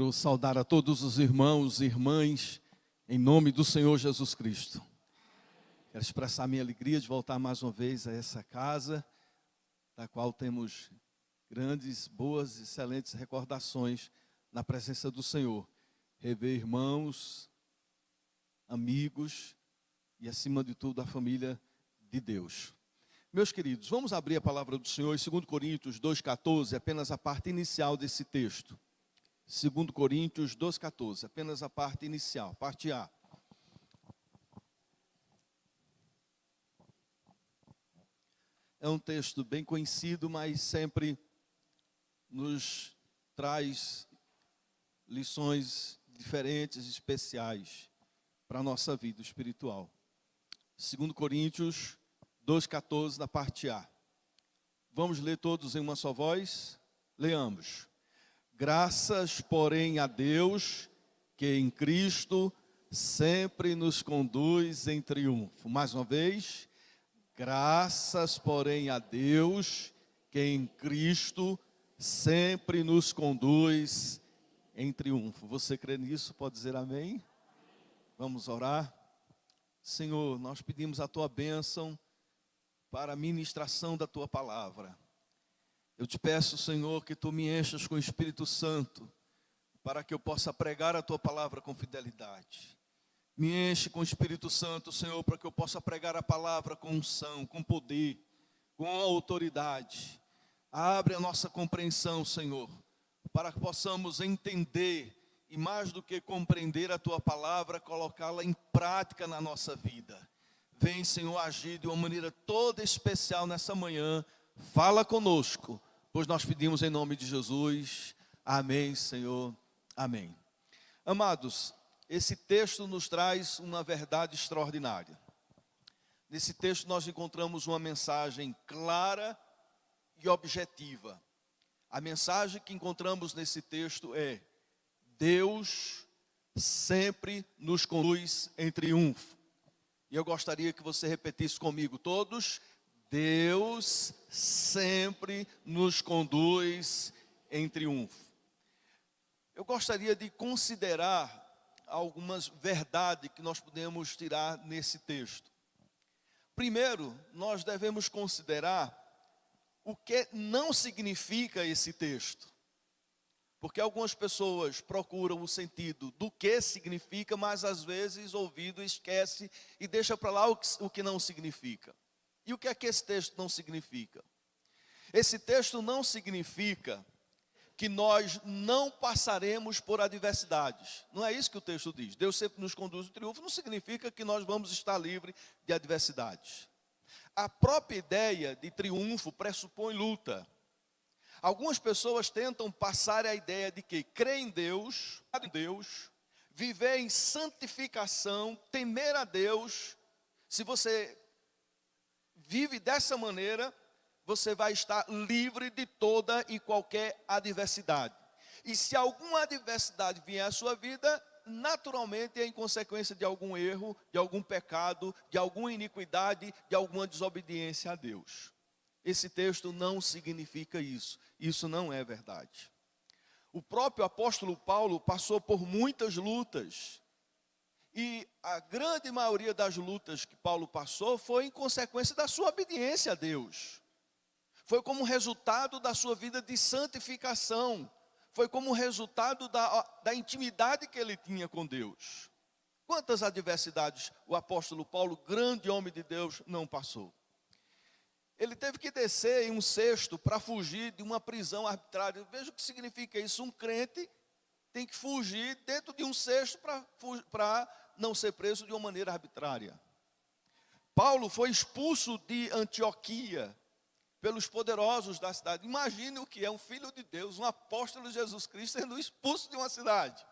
Quero saudar a todos os irmãos e irmãs, em nome do Senhor Jesus Cristo. Quero expressar minha alegria de voltar mais uma vez a essa casa, da qual temos grandes, boas, excelentes recordações na presença do Senhor. Rever irmãos, amigos e, acima de tudo, a família de Deus. Meus queridos, vamos abrir a palavra do Senhor em 2 Coríntios 2,14, apenas a parte inicial desse texto. 2 Coríntios 2,14, apenas a parte inicial, parte A. É um texto bem conhecido, mas sempre nos traz lições diferentes, especiais para a nossa vida espiritual. 2 Coríntios 2,14, na parte A. Vamos ler todos em uma só voz? Leamos. Graças, porém, a Deus, que em Cristo sempre nos conduz em triunfo. Mais uma vez. Graças, porém, a Deus, que em Cristo sempre nos conduz em triunfo. Você crê nisso? Pode dizer amém? Vamos orar? Senhor, nós pedimos a Tua bênção para a ministração da Tua palavra. Eu te peço, Senhor, que Tu me enchas com o Espírito Santo, para que eu possa pregar a Tua palavra com fidelidade. Me enche com o Espírito Santo, Senhor, para que eu possa pregar a palavra com unção, com poder, com autoridade. Abre a nossa compreensão, Senhor, para que possamos entender e, mais do que compreender a Tua palavra, colocá-la em prática na nossa vida. Vem, Senhor, agir de uma maneira toda especial nessa manhã. Fala conosco, pois nós pedimos em nome de Jesus. Amém, Senhor. Amém. Amados, esse texto nos traz uma verdade extraordinária. Nesse texto nós encontramos uma mensagem clara e objetiva. A mensagem que encontramos nesse texto é: Deus sempre nos conduz em triunfo. E eu gostaria que você repetisse comigo todos: Deus sempre nos conduz em triunfo. Eu gostaria de considerar algumas verdades que nós podemos tirar nesse texto. Primeiro, nós devemos considerar o que não significa esse texto. Porque algumas pessoas procuram o sentido do que significa, mas às vezes o ouvido esquece e deixa para lá o que não significa. E o que é que esse texto não significa? Esse texto não significa que nós não passaremos por adversidades. Não é isso que o texto diz. Deus sempre nos conduz ao triunfo, não significa que nós vamos estar livres de adversidades. A própria ideia de triunfo pressupõe luta. Algumas pessoas tentam passar a ideia de que crer em Deus, viver em santificação, temer a Deus. Se você vive dessa maneira, você vai estar livre de toda e qualquer adversidade. E se alguma adversidade vier à sua vida, naturalmente é em consequência de algum erro, de algum pecado, de alguma iniquidade, de alguma desobediência a Deus. Esse texto não significa isso. Isso não é verdade. O próprio apóstolo Paulo passou por muitas lutas. E a grande maioria das lutas que Paulo passou foi em consequência da sua obediência a Deus. Foi como resultado da sua vida de santificação. Foi como resultado da intimidade que ele tinha com Deus. Quantas adversidades o apóstolo Paulo, grande homem de Deus, não passou? Ele teve que descer em um cesto para fugir de uma prisão arbitrária. Veja o que significa isso. Um crente tem que fugir dentro de um cesto para não ser preso de uma maneira arbitrária. Paulo foi expulso de Antioquia pelos poderosos da cidade. Imagine o que é um filho de Deus, um apóstolo de Jesus Cristo, sendo expulso de uma cidade.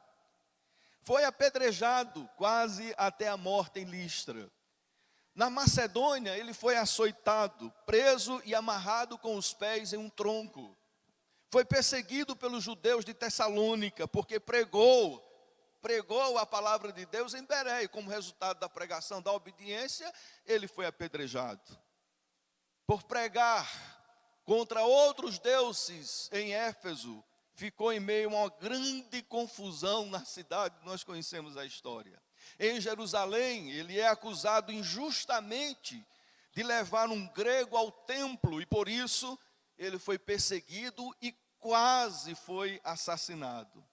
Foi apedrejado quase até a morte em Listra. Na Macedônia, ele foi açoitado, preso e amarrado com os pés em um tronco. Foi perseguido pelos judeus de Tessalônica, porque pregou a palavra de Deus em Bereia. Como resultado da pregação, da obediência, ele foi apedrejado. Por pregar contra outros deuses em Éfeso, ficou em meio a uma grande confusão na cidade, nós conhecemos a história. Em Jerusalém, ele é acusado injustamente de levar um grego ao templo, e por isso ele foi perseguido e quase foi assassinado.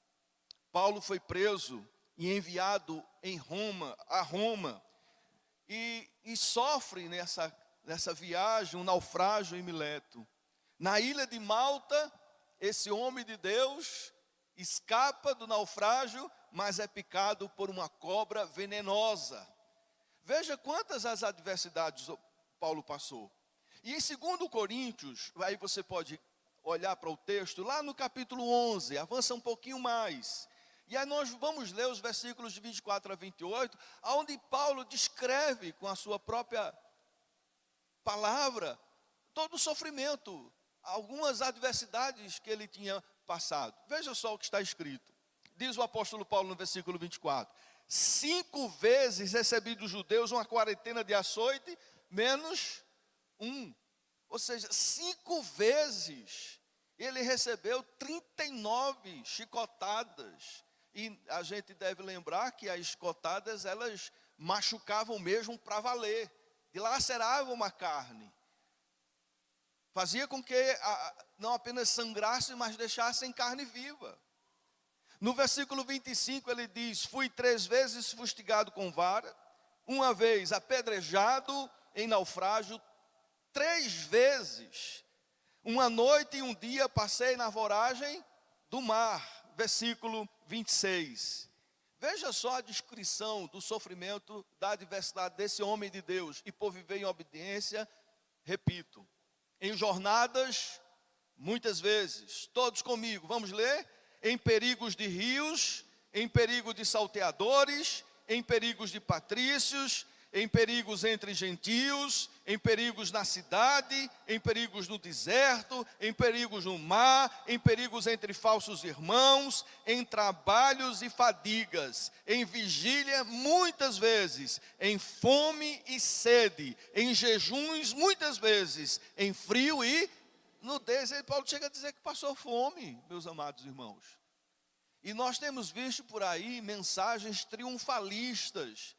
Paulo foi preso e enviado a Roma, e sofre nessa viagem um naufrágio em Mileto. Na ilha de Malta, esse homem de Deus escapa do naufrágio, mas é picado por uma cobra venenosa. Veja quantas as adversidades Paulo passou. E em 2 Coríntios, aí você pode olhar para o texto, lá no capítulo 11, avança um pouquinho mais. E aí nós vamos ler os versículos de 24 a 28, onde Paulo descreve com a sua própria palavra todo o sofrimento, algumas adversidades que ele tinha passado. Veja só o que está escrito. Diz o apóstolo Paulo no versículo 24: 5 vezes recebi dos judeus uma quarentena de açoite, menos um. Ou seja, 5 vezes ele recebeu 39 chicotadas. E a gente deve lembrar que as chicotadas, elas machucavam mesmo para valer, dilaceravam a carne. Fazia com que não apenas sangrasse, mas deixassem carne viva. No versículo 25 ele diz: fui 3 vezes fustigado com vara, uma vez apedrejado em naufrágio, 3 vezes. Uma noite e um dia passei na voragem do mar. Versículo 26. Veja só a descrição do sofrimento, da adversidade desse homem de Deus. E por viver em obediência, repito, em jornadas, muitas vezes, todos comigo, vamos ler? Em perigos de rios, em perigo de salteadores, em perigos de patrícios, em perigos entre gentios, em perigos na cidade, em perigos no deserto, em perigos no mar, em perigos entre falsos irmãos, em trabalhos e fadigas, em vigília muitas vezes, em fome e sede, em jejuns muitas vezes, em frio e nudez. E Paulo chega a dizer que passou fome, meus amados irmãos. E nós temos visto por aí mensagens triunfalistas,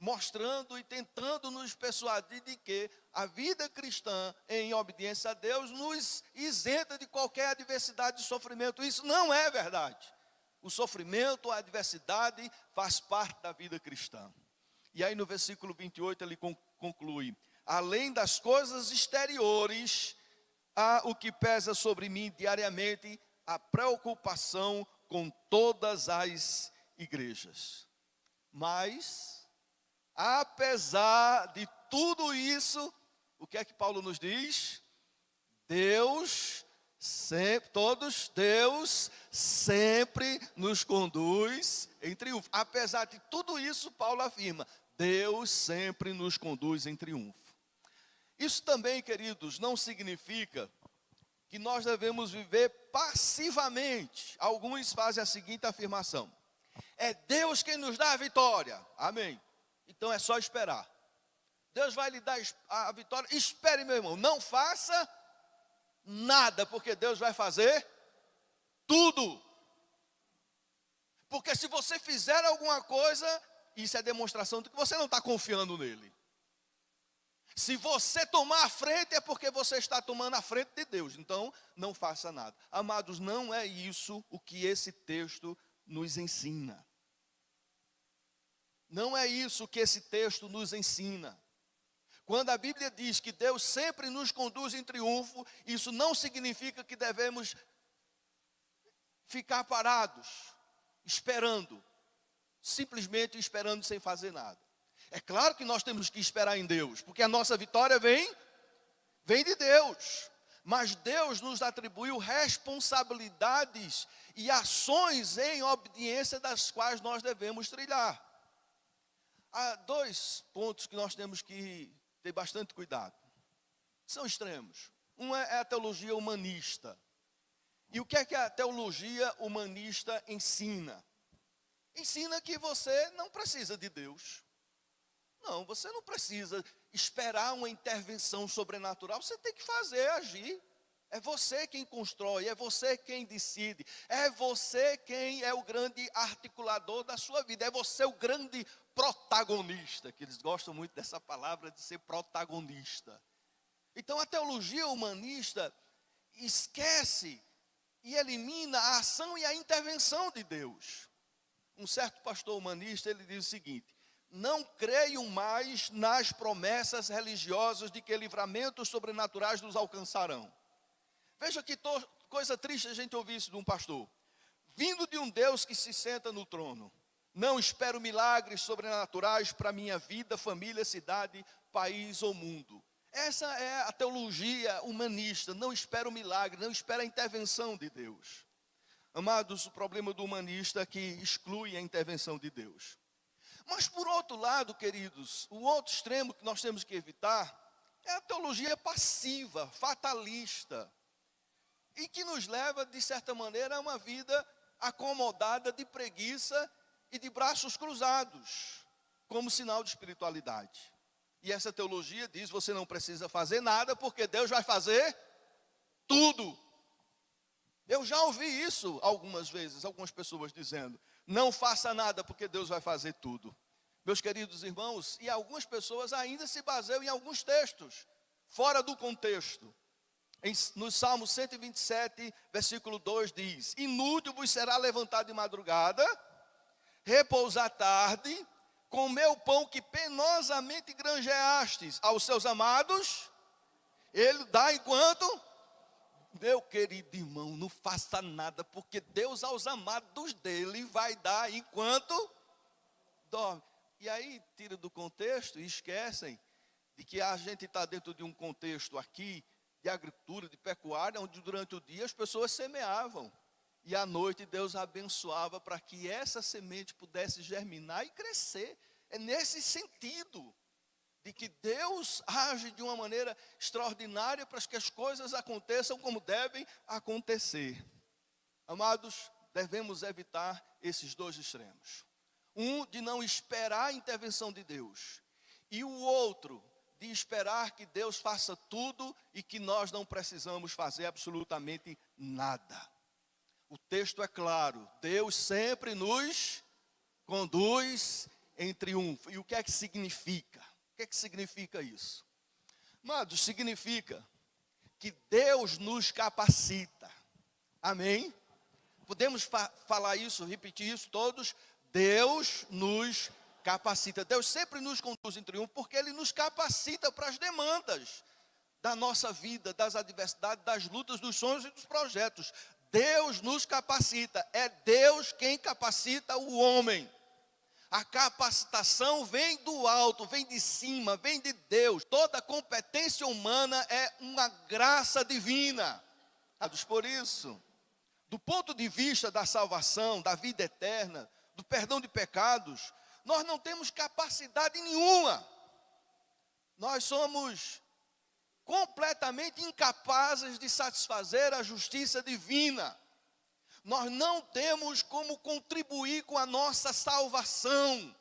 mostrando e tentando nos persuadir de que a vida cristã em obediência a Deus nos isenta de qualquer adversidade e sofrimento. Isso não é verdade. O sofrimento, a adversidade faz parte da vida cristã. E aí no versículo 28 ele conclui: além das coisas exteriores, há o que pesa sobre mim diariamente, a preocupação com todas as igrejas. Mas apesar de tudo isso, o que é que Paulo nos diz? Deus sempre nos conduz em triunfo. Apesar de tudo isso, Paulo afirma, Deus sempre nos conduz em triunfo. Isso também, queridos, não significa que nós devemos viver passivamente. Alguns fazem a seguinte afirmação: é Deus quem nos dá a vitória. Amém. Então é só esperar. Deus vai lhe dar a vitória. Espere, meu irmão. Não faça nada, porque Deus vai fazer tudo. Porque se você fizer alguma coisa, isso é demonstração de que você não está confiando nele. Se você tomar a frente, é porque você está tomando a frente de Deus. Então, não faça nada. Amados, não é isso o que esse texto nos ensina. Não é isso que esse texto nos ensina. Quando a Bíblia diz que Deus sempre nos conduz em triunfo, isso não significa que devemos ficar parados, esperando, simplesmente esperando sem fazer nada. É claro que nós temos que esperar em Deus, porque a nossa vitória vem de Deus. Mas Deus nos atribuiu responsabilidades e ações em obediência das quais nós devemos trilhar. Há 2 pontos que nós temos que ter bastante cuidado. São extremos. Um é a teologia humanista. E o que é que a teologia humanista ensina? Ensina que você não precisa de Deus. Não, você não precisa esperar uma intervenção sobrenatural. Você tem que fazer, agir. É você quem constrói, é você quem decide, é você quem é o grande articulador da sua vida, é você o grande protagonista, que eles gostam muito dessa palavra de ser protagonista. Então a teologia humanista esquece e elimina a ação e a intervenção de Deus. Um certo pastor humanista, ele diz o seguinte: não creio mais nas promessas religiosas de que livramentos sobrenaturais nos alcançarão. Veja que coisa triste a gente ouvir isso de um pastor. Vindo de um Deus que se senta no trono, não espero milagres sobrenaturais para minha vida, família, cidade, país ou mundo. Essa é a teologia humanista, não espera o milagre, não espera a intervenção de Deus. Amados, o problema do humanista é que exclui a intervenção de Deus. Mas por outro lado, queridos, o outro extremo que nós temos que evitar é a teologia passiva, fatalista, e que nos leva, de certa maneira, a uma vida acomodada de preguiça e de braços cruzados, como sinal de espiritualidade. E essa teologia diz: você não precisa fazer nada, porque Deus vai fazer tudo. Eu já ouvi isso algumas vezes, algumas pessoas dizendo: não faça nada, porque Deus vai fazer tudo. Meus queridos irmãos, e algumas pessoas ainda se baseiam em alguns textos, fora do contexto. No Salmo 127, versículo 2 diz: inútil vos será levantar de madrugada, repousar tarde, comer o pão que penosamente granjeastes aos seus amados, ele dá enquanto... Meu querido irmão, não faça nada, porque Deus aos amados dele vai dar enquanto dorme. E aí tira do contexto e esquecem de que a gente está dentro de um contexto aqui de agricultura, de pecuária, onde durante o dia as pessoas semeavam. E à noite Deus abençoava para que essa semente pudesse germinar e crescer. É nesse sentido de que Deus age de uma maneira extraordinária para que as coisas aconteçam como devem acontecer. Amados, devemos evitar esses dois extremos. Um, de não esperar a intervenção de Deus. E o outro, de esperar que Deus faça tudo e que nós não precisamos fazer absolutamente nada. O texto é claro: Deus sempre nos conduz em triunfo. E o que é que significa? O que é que significa isso? Amados, significa que Deus nos capacita. Amém? Podemos falar isso, repetir isso todos? Deus nos capacita. Deus sempre nos conduz em triunfo, porque Ele nos capacita para as demandas da nossa vida, das adversidades, das lutas, dos sonhos e dos projetos. Deus nos capacita. É Deus quem capacita o homem. A capacitação vem do alto, vem de cima, vem de Deus. Toda competência humana é uma graça divina. Por isso, do ponto de vista da salvação, da vida eterna, do perdão de pecados, nós não temos capacidade nenhuma. Nós somos completamente incapazes de satisfazer a justiça divina. Nós não temos como contribuir com a nossa salvação.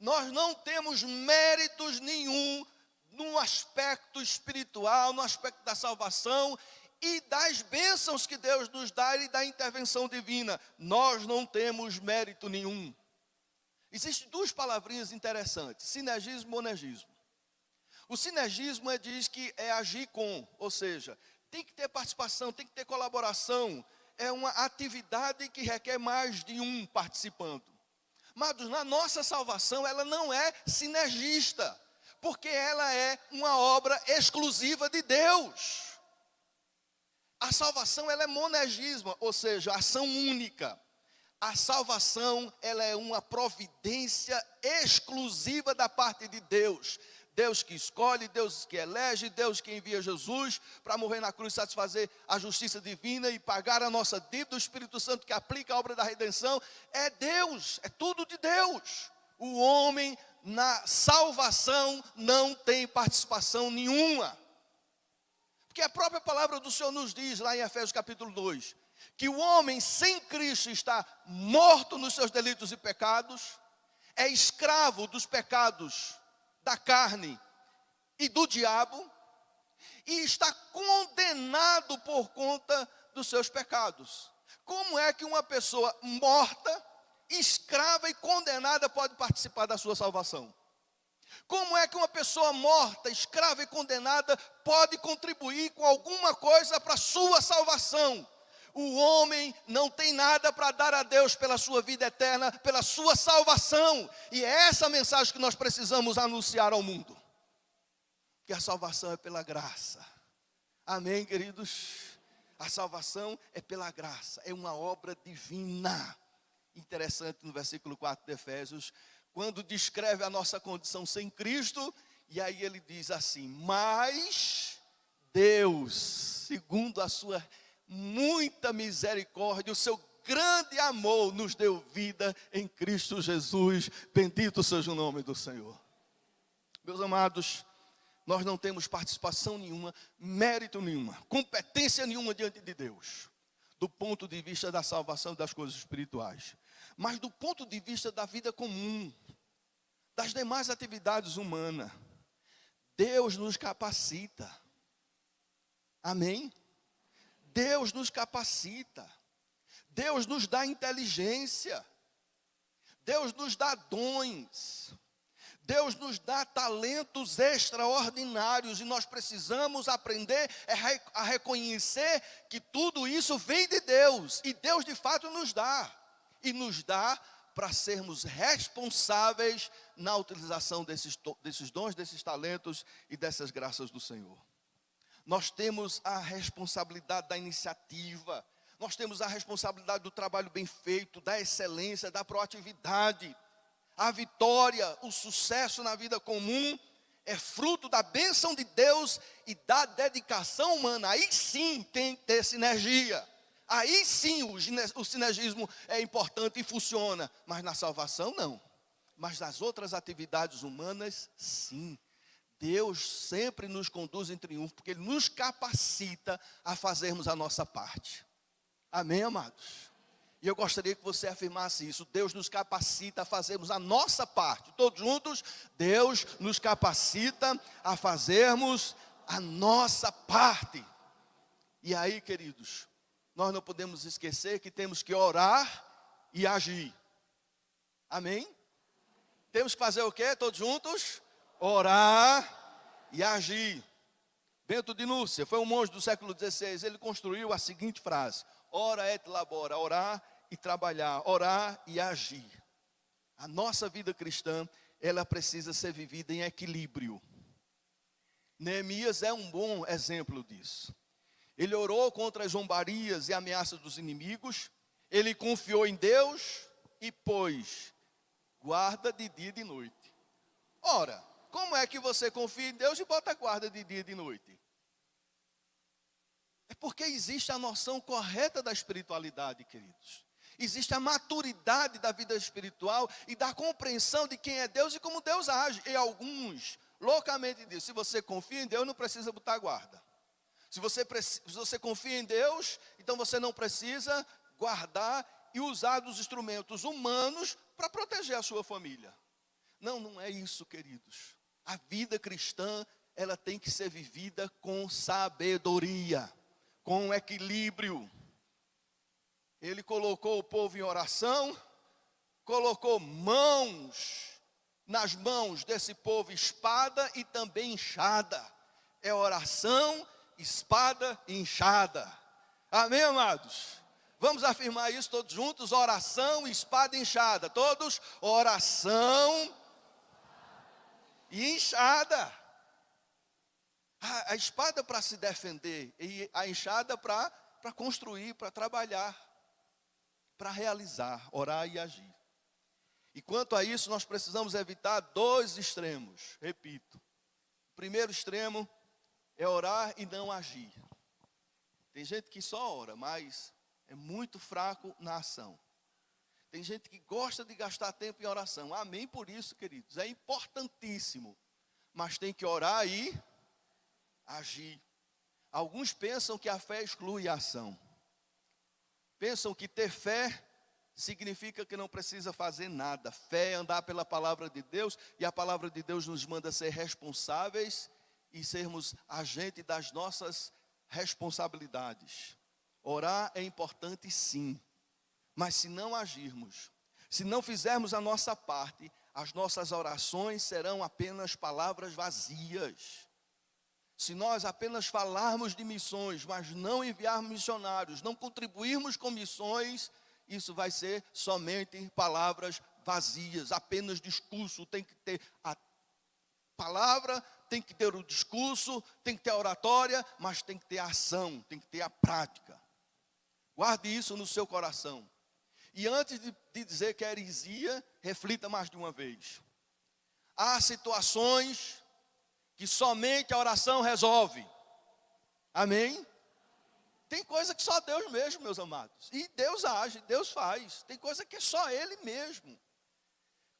Nós não temos méritos nenhum no aspecto espiritual, no aspecto da salvação e das bênçãos que Deus nos dá e da intervenção divina. Nós não temos mérito nenhum. Existem duas palavrinhas interessantes: sinergismo e monergismo. O sinergismo diz que é agir com, ou seja, tem que ter participação, tem que ter colaboração. É uma atividade que requer mais de um participando. Mas na nossa salvação ela não é sinergista, porque ela é uma obra exclusiva de Deus. A salvação ela é monergismo, ou seja, ação única. A salvação ela é uma providência exclusiva da parte de Deus. Deus que escolhe, Deus que elege, Deus que envia Jesus para morrer na cruz, satisfazer a justiça divina e pagar a nossa dívida. O Espírito Santo que aplica a obra da redenção. É Deus, é tudo de Deus. O homem na salvação não tem participação nenhuma. Porque a própria palavra do Senhor nos diz lá em Efésios capítulo 2, que o homem sem Cristo está morto nos seus delitos e pecados, é escravo dos pecados da carne e do diabo, e está condenado por conta dos seus pecados. Como é que uma pessoa morta, escrava e condenada pode participar da sua salvação? Como é que uma pessoa morta, escrava e condenada pode contribuir com alguma coisa para a sua salvação? O homem não tem nada para dar a Deus pela sua vida eterna, pela sua salvação. E é essa mensagem que nós precisamos anunciar ao mundo. Que a salvação é pela graça. Amém, queridos? A salvação é pela graça, é uma obra divina. Interessante no versículo 4 de Efésios, quando descreve a nossa condição sem Cristo, e aí ele diz assim: mas Deus, segundo a sua muita misericórdia, o seu grande amor, nos deu vida em Cristo Jesus. Bendito seja o nome do Senhor. Meus amados, nós não temos participação nenhuma, mérito nenhuma, competência nenhuma diante de Deus, do ponto de vista da salvação das coisas espirituais. Mas do ponto de vista da vida comum, das demais atividades humanas, Deus nos capacita. Amém? Deus nos capacita. Deus nos dá inteligência. Deus nos dá dons. Deus nos dá talentos extraordinários. E nós precisamos aprender a reconhecer que tudo isso vem de Deus. E Deus de fato nos dá. E nos dá para sermos responsáveis na utilização desses dons, desses talentos e dessas graças do Senhor. Nós temos a responsabilidade da iniciativa, nós temos a responsabilidade do trabalho bem feito, da excelência, da proatividade. A vitória, o sucesso na vida comum é fruto da bênção de Deus e da dedicação humana. Aí sim tem que ter sinergia. Aí sim o sinergismo é importante e funciona, mas na salvação não. Mas nas outras atividades humanas, sim. Deus sempre nos conduz em triunfo, porque Ele nos capacita a fazermos a nossa parte. Amém, amados? E eu gostaria que você afirmasse isso. Deus nos capacita a fazermos a nossa parte. Todos juntos, Deus nos capacita a fazermos a nossa parte. E aí, queridos, nós não podemos esquecer que temos que orar e agir. Amém? Temos que fazer o quê? Todos juntos? Orar e agir. Bento de Núrcia foi um monge do século XVI. Ele construiu a seguinte frase: ora et labora, orar e trabalhar, orar e agir. A nossa vida cristã, ela precisa ser vivida em equilíbrio. Neemias é um bom exemplo disso. Ele orou contra as zombarias e ameaças dos inimigos. Ele confiou em Deus e pôs guarda de dia e de noite. Ora, como é que você confia em Deus e bota guarda de dia e de noite? É porque existe a noção correta da espiritualidade, queridos. Existe a maturidade da vida espiritual e da compreensão de quem é Deus e como Deus age. E alguns loucamente dizem: se você confia em Deus, não precisa botar guarda. Se você confia em Deus, então você não precisa guardar e usar dos instrumentos humanos para proteger a sua família. Não, não é isso, queridos. A vida cristã, ela tem que ser vivida com sabedoria, com equilíbrio. Ele colocou o povo em oração, colocou nas mãos desse povo espada e também enxada. É oração, espada e enxada. Amém, amados? Vamos afirmar isso todos juntos: oração, espada e enxada. Todos, oração e enxada. A espada para se defender e a enxada para construir, para trabalhar, para realizar, orar e agir. E quanto a isso, nós precisamos evitar dois extremos. Repito, o primeiro extremo é orar e não agir. Tem gente que só ora, mas é muito fraco na ação. Tem gente que gosta de gastar tempo em oração. Amém por isso, queridos. É importantíssimo. Mas tem que orar e agir. Alguns pensam que a fé exclui a ação. Pensam que ter fé significa que não precisa fazer nada. Fé é andar pela palavra de Deus. E a palavra de Deus nos manda ser responsáveis e sermos agente das nossas responsabilidades. Orar é importante sim, mas se não agirmos, se não fizermos a nossa parte, as nossas orações serão apenas palavras vazias. Se nós apenas falarmos de missões, mas não enviarmos missionários, não contribuirmos com missões, isso vai ser somente palavras vazias, apenas discurso. Tem que ter a palavra, tem que ter o discurso, tem que ter a oratória, mas tem que ter a ação, tem que ter a prática. Guarde isso no seu coração. E antes de dizer que é heresia, reflita mais de uma vez. Há situações que somente a oração resolve. Amém? Tem coisa que só Deus mesmo, meus amados. E Deus age, Deus faz. Tem coisa que é só Ele mesmo.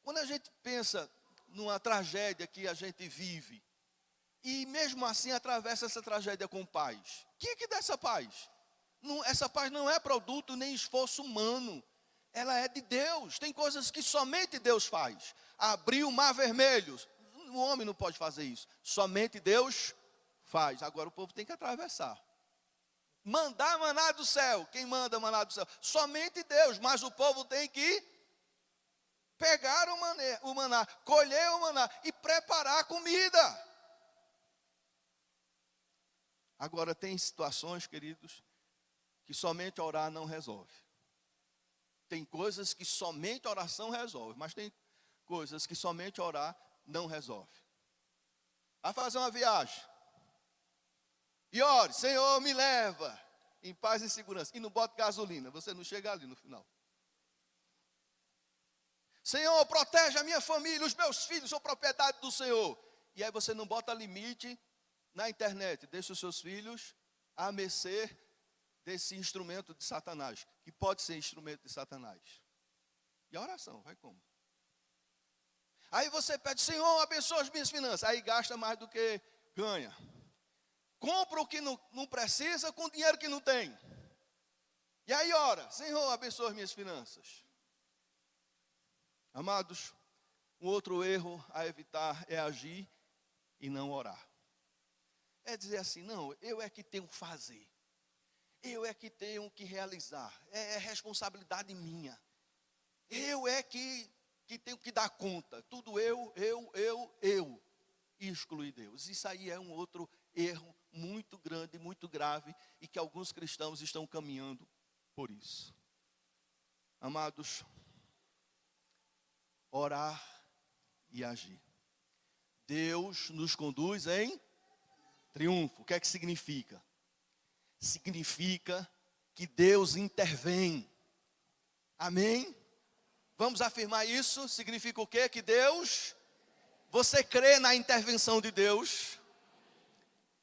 Quando a gente pensa numa tragédia que a gente vive, e mesmo assim atravessa essa tragédia com paz, o que dá essa paz? Essa paz não é produto nem esforço humano. Ela é de Deus. Tem coisas que somente Deus faz. Abrir o mar vermelho, o homem não pode fazer isso. Somente Deus faz. Agora o povo tem que atravessar. Mandar maná do céu. Quem manda maná do céu? Somente Deus. Mas o povo tem que pegar o maná, colher o maná e preparar a comida. Agora tem situações, queridos, que somente orar não resolve. Tem coisas que somente a oração resolve, mas tem coisas que somente orar não resolve. Vai fazer uma viagem. E ore, Senhor, me leva em paz e segurança. E não bota gasolina, você não chega ali no final. Senhor, protege a minha família, os meus filhos são propriedade do Senhor. E aí você não bota limite na internet, deixa os seus filhos à mercê desse instrumento de Satanás, que pode ser instrumento de Satanás. E a oração, vai como? Aí você pede, Senhor, abençoa as minhas finanças. Aí gasta mais do que ganha. Compra o que não precisa com o dinheiro que não tem. E aí ora, Senhor, abençoa as minhas finanças. Amados, um outro erro a evitar é agir e não orar. É dizer assim, não, eu é que tenho que fazer. Eu é que tenho que realizar. É responsabilidade minha. Eu é que tenho que dar conta. Tudo eu. E excluir Deus. Isso aí é um outro erro muito grande, muito grave. E que alguns cristãos estão caminhando por isso. Amados, orar e agir. Deus nos conduz em triunfo. O que é que significa? Significa que Deus intervém. Amém? Vamos afirmar isso? Significa o quê? Que Deus... Você crê na intervenção de Deus?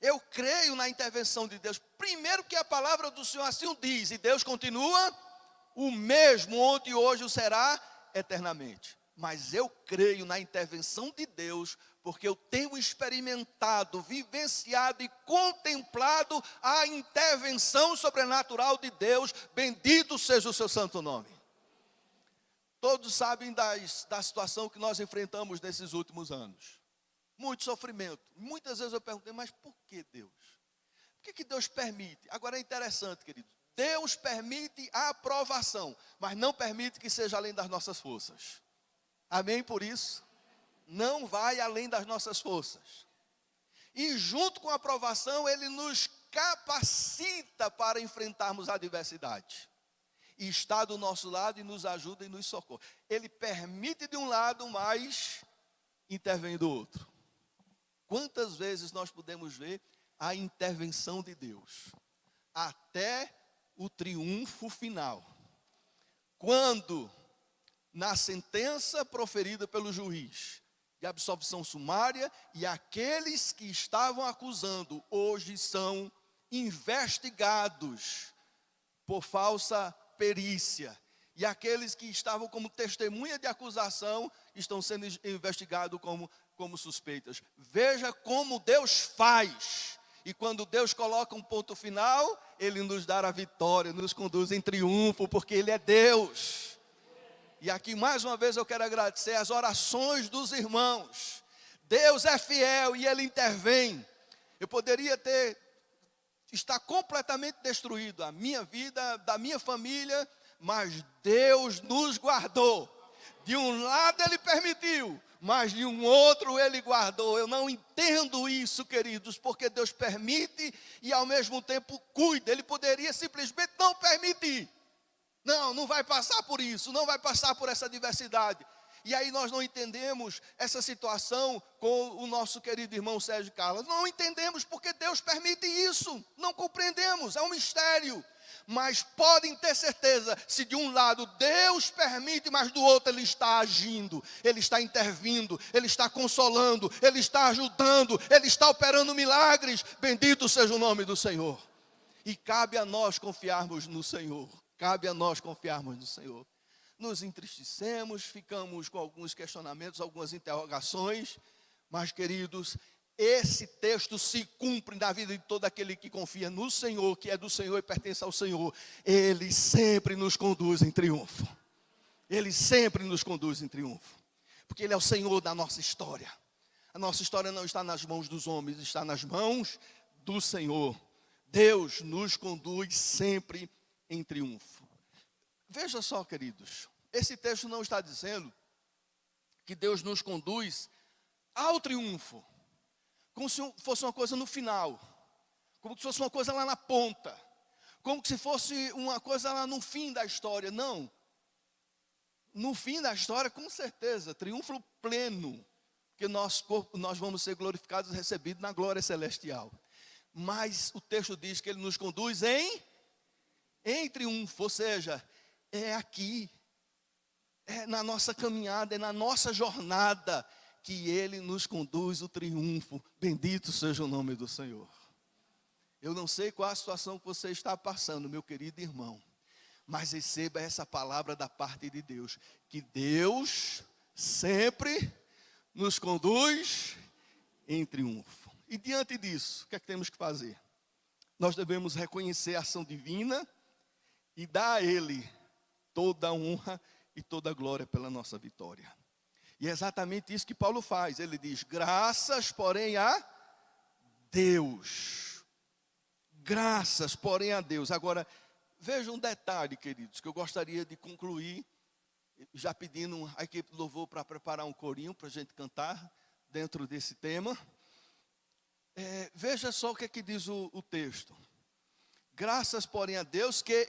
Eu creio na intervenção de Deus. Primeiro que a palavra do Senhor assim o diz. E Deus continua o mesmo ontem e hoje o será eternamente. Mas eu creio na intervenção de Deus, porque eu tenho experimentado, vivenciado e contemplado a intervenção sobrenatural de Deus. Bendito seja o seu santo nome. Todos sabem da situação que nós enfrentamos nesses últimos anos. Muito sofrimento. Muitas vezes eu perguntei, mas por que Deus? Por que Deus permite? Agora é interessante, querido. Deus permite a aprovação, mas não permite que seja além das nossas forças. Amém por isso? Não vai além das nossas forças. E junto com a aprovação, Ele nos capacita para enfrentarmos a adversidade. E está do nosso lado e nos ajuda e nos socorre. Ele permite de um lado, mas intervém do outro. Quantas vezes nós podemos ver a intervenção de Deus? Até o triunfo final. Quando, na sentença proferida pelo juiz, de absolvição sumária, e aqueles que estavam acusando, hoje são investigados por falsa perícia. E aqueles que estavam como testemunha de acusação, estão sendo investigados como suspeitas. Veja como Deus faz. E quando Deus coloca um ponto final, Ele nos dá a vitória, nos conduz em triunfo, porque Ele é Deus. E aqui mais uma vez eu quero agradecer as orações dos irmãos. Deus é fiel e Ele intervém. Eu poderia estar completamente destruído, a minha vida, da minha família, mas Deus nos guardou. De um lado Ele permitiu, mas de um outro Ele guardou. Eu não entendo isso, queridos, porque Deus permite e ao mesmo tempo cuida. Ele poderia simplesmente não permitir. Não vai passar por isso, não vai passar por essa adversidade. E aí nós não entendemos essa situação com o nosso querido irmão Sérgio Carlos. Não entendemos porque Deus permite isso. Não compreendemos, é um mistério. Mas podem ter certeza, se de um lado Deus permite, mas do outro Ele está agindo, Ele está intervindo, Ele está consolando, Ele está ajudando, Ele está operando milagres. Bendito seja o nome do Senhor. E cabe a nós confiarmos no Senhor. Cabe a nós confiarmos no Senhor. Nos entristecemos, ficamos com alguns questionamentos, algumas interrogações, mas, queridos, esse texto se cumpre na vida de todo aquele que confia no Senhor, que é do Senhor e pertence ao Senhor. Ele sempre nos conduz em triunfo. Ele sempre nos conduz em triunfo, porque Ele é o Senhor da nossa história. A nossa história não está nas mãos dos homens, está nas mãos do Senhor. Deus nos conduz sempre em triunfo. Veja só, queridos, esse texto não está dizendo que Deus nos conduz ao triunfo, como se fosse uma coisa no final, como se fosse uma coisa lá na ponta, como se fosse uma coisa lá no fim da história. Não, no fim da história, com certeza, triunfo pleno, porque nós vamos ser glorificados e recebidos na glória celestial. Mas o texto diz que Ele nos conduz em triunfo, ou seja, é aqui, é na nossa caminhada, é na nossa jornada que Ele nos conduz o triunfo. Bendito seja o nome do Senhor. Eu não sei qual a situação que você está passando, meu querido irmão, mas receba essa palavra da parte de Deus, que Deus sempre nos conduz em triunfo. E diante disso, o que é que temos que fazer? Nós devemos reconhecer a ação divina e dar a Ele toda a honra e toda a glória pela nossa vitória. E é exatamente isso que Paulo faz. Ele diz, graças, porém, a Deus. Graças, porém, a Deus. Agora, veja um detalhe, queridos, que eu gostaria de concluir, já pedindo a equipe do louvor para preparar um corinho para a gente cantar dentro desse tema. Veja só o que é que diz o texto. Graças, porém, a Deus que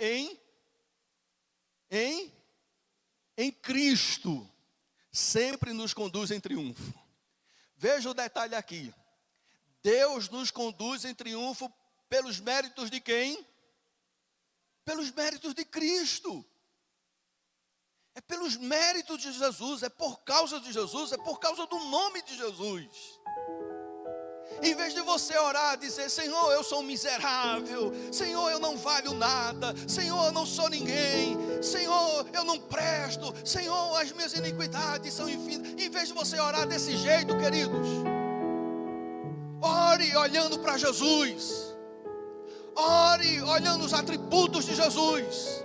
em Cristo sempre nos conduz em triunfo. Veja o detalhe aqui. Deus nos conduz em triunfo pelos méritos de quem? Pelos méritos de Cristo. É pelos méritos de Jesus, é por causa de Jesus, é por causa do nome de Jesus. Em vez de você orar, dizer, Senhor, eu sou um miserável, Senhor, eu não valho nada, Senhor, eu não sou ninguém, Senhor, eu não presto, Senhor, as minhas iniquidades são infinitas. Em vez de você orar desse jeito, queridos, ore olhando para Jesus, ore olhando os atributos de Jesus,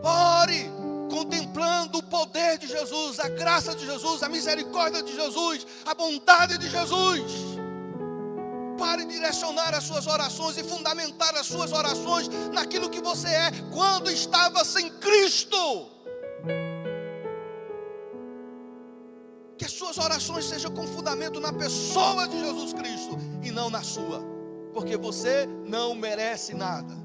ore contemplando o poder de Jesus, a graça de Jesus, a misericórdia de Jesus, a bondade de Jesus. Pare de direcionar as suas orações e fundamentar as suas orações naquilo que você é quando estava sem Cristo. Que as suas orações sejam com fundamento na pessoa de Jesus Cristo e não na sua, porque você não merece nada.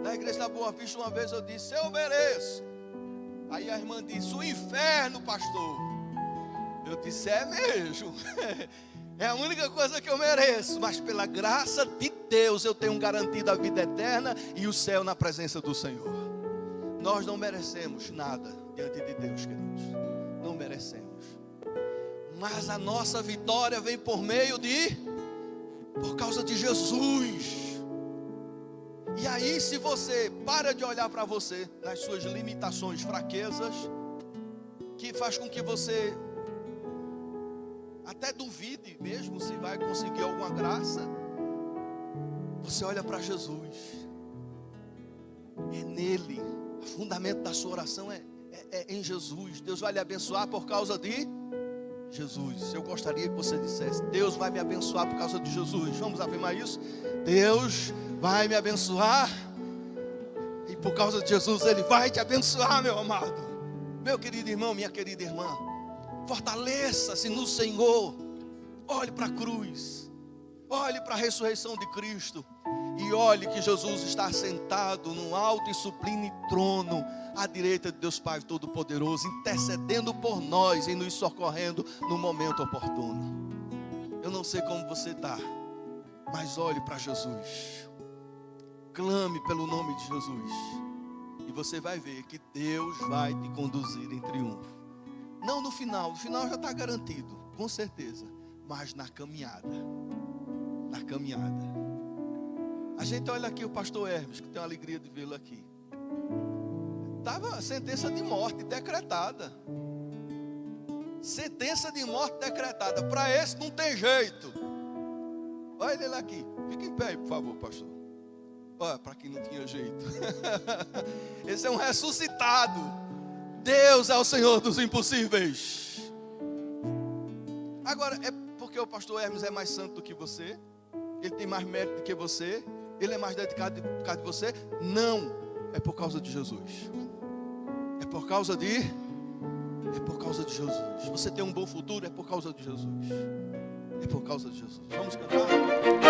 Na igreja da Boa Vista, uma vez eu disse, eu mereço. Aí a irmã disse, o inferno, pastor. Eu disse, é mesmo, é a única coisa que eu mereço, mas pela graça de Deus eu tenho garantido a vida eterna e o céu na presença do Senhor. Nós não merecemos nada diante de Deus, queridos, não merecemos, mas a nossa vitória vem por causa de Jesus. E aí, se você para de olhar para você, nas suas limitações, fraquezas, que faz com que você até duvide mesmo se vai conseguir alguma graça, você olha para Jesus, é nele, o fundamento da sua oração é em Jesus. Deus vai lhe abençoar por causa de Jesus. Eu gostaria que você dissesse: Deus vai me abençoar por causa de Jesus. Vamos afirmar isso? Deus vai me abençoar, e por causa de Jesus Ele vai te abençoar, meu amado. Meu querido irmão, minha querida irmã, fortaleça-se no Senhor. Olhe para a cruz, olhe para a ressurreição de Cristo, e olhe que Jesus está sentado num alto e sublime trono, à direita de Deus Pai Todo-Poderoso, intercedendo por nós e nos socorrendo no momento oportuno. Eu não sei como você está, mas olhe para Jesus, clame pelo nome de Jesus, e você vai ver que Deus vai te conduzir em triunfo. Não no final já está garantido, com certeza, mas na caminhada. Na caminhada. A gente olha aqui o pastor Hermes, que tem a alegria de vê-lo aqui. Estava sentença de morte decretada. Sentença de morte decretada. Para esse não tem jeito. Olha ele aqui. Fica em pé, por favor, pastor. Olha, para quem não tinha jeito. Esse é um ressuscitado. Deus é o Senhor dos impossíveis. Agora, é porque o pastor Hermes é mais santo do que você? Ele tem mais mérito do que você? Ele é mais dedicado do que você? Não. É por causa de Jesus. É por causa de Jesus. Você tem um bom futuro, é por causa de Jesus. É por causa de Jesus. Vamos cantar?